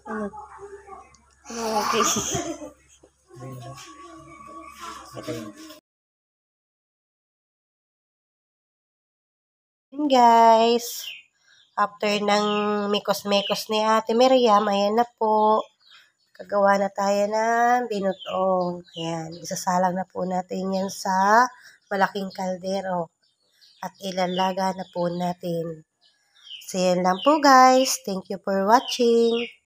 Ano? Okay. Yun guys, after ng mikos-mikos ni Ate Miriam, ayan na po. Kagawa na tayo ng binutong. Ayan, isasalang na po natin yan sa malaking kaldero. At ilalaga na po natin. So yan lang po guys. Thank you for watching.